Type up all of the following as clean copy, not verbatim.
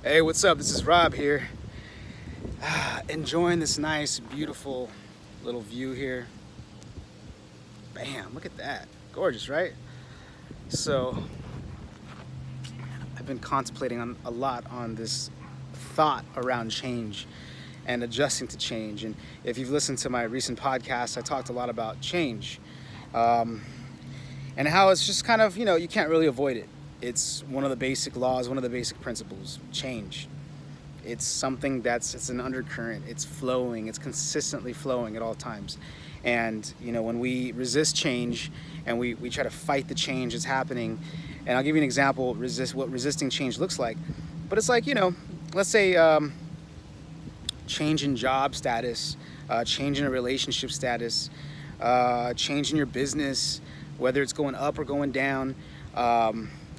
Hey, what's up? This is Rob here. Enjoying this nice, beautiful little view here. Bam, look at that. Gorgeous, right? So, I've been contemplating on a lot on this thought around change and adjusting to change. And if you've listened to my recent podcast, I talked a lot about change um, and how it's just kind of, you can't really avoid it. It's one of the basic laws, one of the basic principles change. It's something it's an undercurrent. It's flowing. It's consistently flowing at all times. And, when we resist change and we try to fight the change that's happening, and I'll give you an example, what resisting change looks like. But it's like, let's say change in job status, change in a relationship status, change in your business, whether it's going up or going down.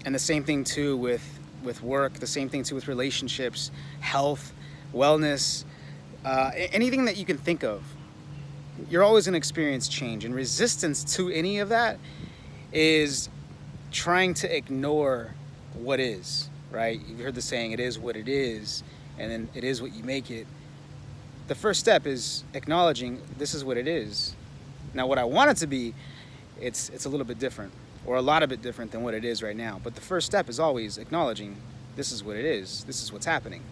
And the same thing too with work, the same thing too with relationships, health, wellness, anything that you can think of. You're always going to experience change, and resistance to any of that is trying to ignore what is, right? You've heard the saying, it is what it is, and then it is what you make it. The first step is acknowledging this is what it is. Now, what I want it to be, it's a little bit different, or a lot of bit different than what it is right now. But the first step is always acknowledging this is what it is. This is what's happening.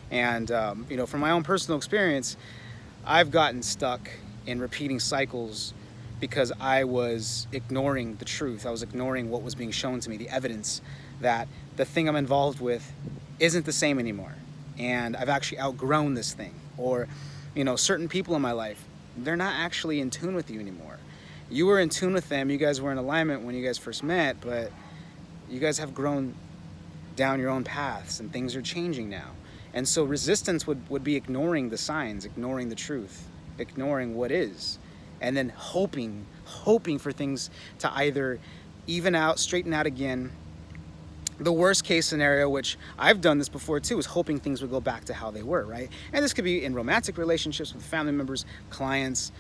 And, from my own personal experience, I've gotten stuck in repeating cycles because I was ignoring the truth. I was ignoring what was being shown to me, the evidence that the thing I'm involved with isn't the same anymore. And I've actually outgrown this thing. Or, certain people in my life, they're not actually in tune with you anymore. You were in tune with them, you guys were in alignment when you guys first met, but you guys have grown down your own paths and things are changing now. And so resistance would be ignoring the signs, ignoring the truth, ignoring what is, and then hoping for things to either even out, straighten out again. The worst case scenario, which I've done this before too, is hoping things would go back to how they were, right? And this could be in romantic relationships with family members, clients,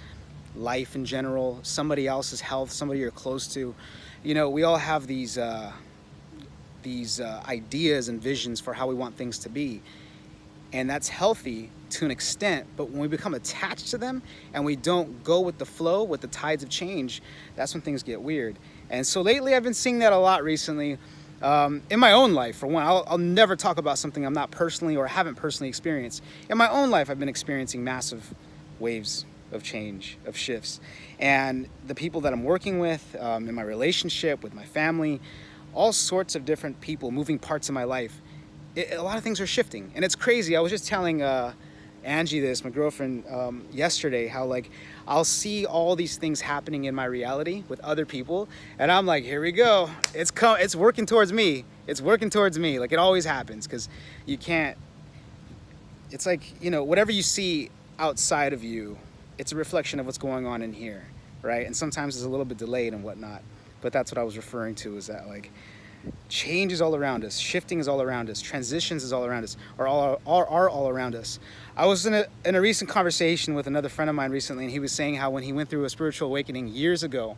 life in general, somebody else's health, somebody you're close to. We all have these ideas and visions for how we want things to be. And that's healthy to an extent, but when we become attached to them and we don't go with the flow, with the tides of change, that's when things get weird. And so lately I've been seeing that a lot recently. In my own life, for one, I'll never talk about something I'm not personally or haven't personally experienced. In my own life, I've been experiencing massive waves of change, of shifts. And the people that I'm working with, in my relationship, with my family, all sorts of different people, moving parts of my life, a lot of things are shifting. And it's crazy. I was just telling Angie this, my girlfriend, yesterday, how I'll see all these things happening in my reality with other people, and I'm like, here we go. It's working towards me. It's working towards me. Like it always happens, because you can't. It's like, whatever you see outside of you, it's a reflection of what's going on in here, right? And sometimes it's a little bit delayed and whatnot. But that's what I was referring to, is that change is all around us, shifting is all around us, transitions is all around us, are all around us. I was in a recent conversation with another friend of mine recently, and he was saying how when he went through a spiritual awakening years ago,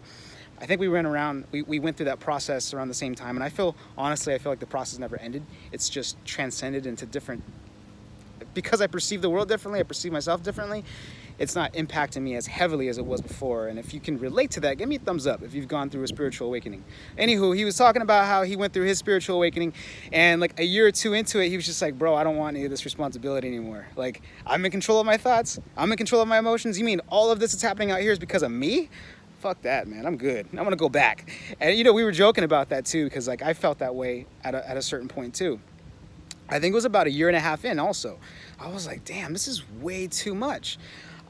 I think we went through that process around the same time, and I feel like the process never ended. It's just transcended into different, because I perceive the world differently, I perceive myself differently, it's not impacting me as heavily as it was before. And if you can relate to that, give me a thumbs up if you've gone through a spiritual awakening. Anywho, he was talking about how he went through his spiritual awakening, and a year or two into it, he was just like, bro, I don't want any of this responsibility anymore. I'm in control of my thoughts. I'm in control of my emotions. You mean all of this that's happening out here is because of me? Fuck that, man. I'm good. I want to go back. And, we were joking about that too, because I felt that way at a certain point too. I think it was about a year and a half in also. I was like, damn, this is way too much.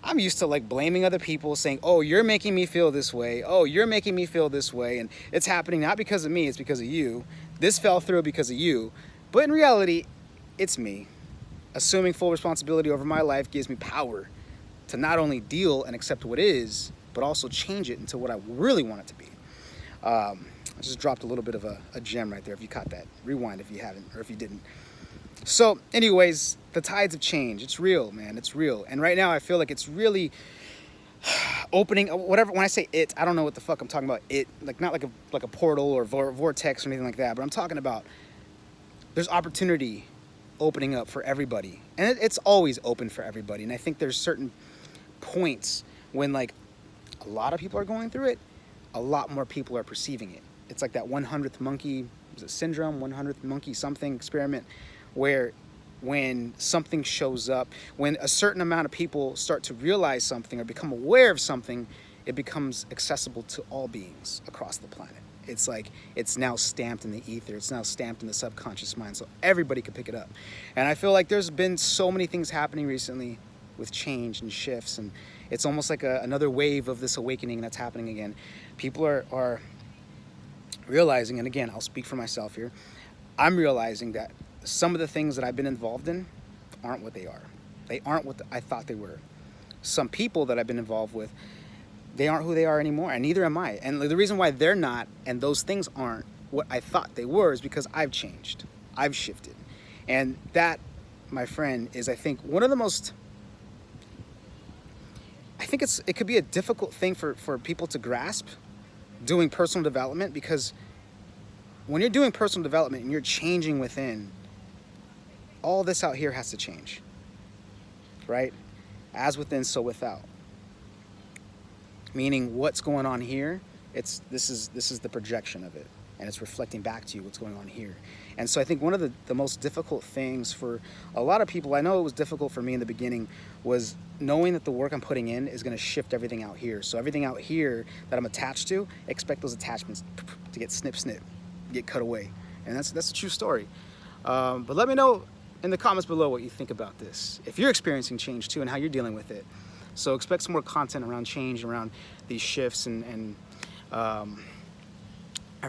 I'm used to blaming other people, saying, oh, you're making me feel this way. Oh, you're making me feel this way. And it's happening not because of me, it's because of you. This fell through because of you. But in reality, it's me. Assuming full responsibility over my life gives me power to not only deal and accept what is, but also change it into what I really want it to be. I just dropped a little bit of a gem right there, if you caught that. Rewind if you haven't, or if you didn't. So anyways, the tides of change, it's real, man, it's real. And right now I feel like it's really opening, whatever, when I say it, I don't know what the fuck I'm talking about. It, not like a portal or vortex or anything like that, but I'm talking about there's opportunity opening up for everybody, and it's always open for everybody. And I think there's certain points when like a lot of people are going through it, a lot more people are perceiving it. It's like that 100th monkey, was it syndrome, 100th monkey something experiment, where when something shows up, when a certain amount of people start to realize something or become aware of something, it becomes accessible to all beings across the planet. It's like it's now stamped in the ether, it's now stamped in the subconscious mind, so everybody could pick it up. And I feel like there's been so many things happening recently with change and shifts, and it's almost like another wave of this awakening that's happening again. People are realizing, and again, I'll speak for myself here, I'm realizing that some of the things that I've been involved in aren't what they are. They aren't what I thought they were. Some people that I've been involved with, they aren't who they are anymore, and neither am I. And the reason why they're not, and those things aren't what I thought they were, is because I've changed. I've shifted. And that, my friend, is, I think, one of the most, I think it could be a difficult thing for people to grasp, doing personal development, because when you're doing personal development and you're changing within, all this out here has to change, right? As within, so without. Meaning what's going on here, this is the projection of it, and it's reflecting back to you what's going on here. And so I think one of the most difficult things for a lot of people, I know it was difficult for me in the beginning, was knowing that the work I'm putting in is going to shift everything out here. So everything out here that I'm attached to, expect those attachments to get snip, get cut away. And that's a true story. But let me know in the comments below what you think about this, if you're experiencing change too and how you're dealing with it. So expect some more content around change, around these shifts, and I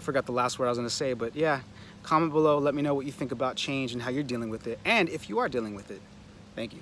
forgot the last word I was going to say, but yeah, comment below, let me know what you think about change and how you're dealing with it, and if you are dealing with it. Thank you.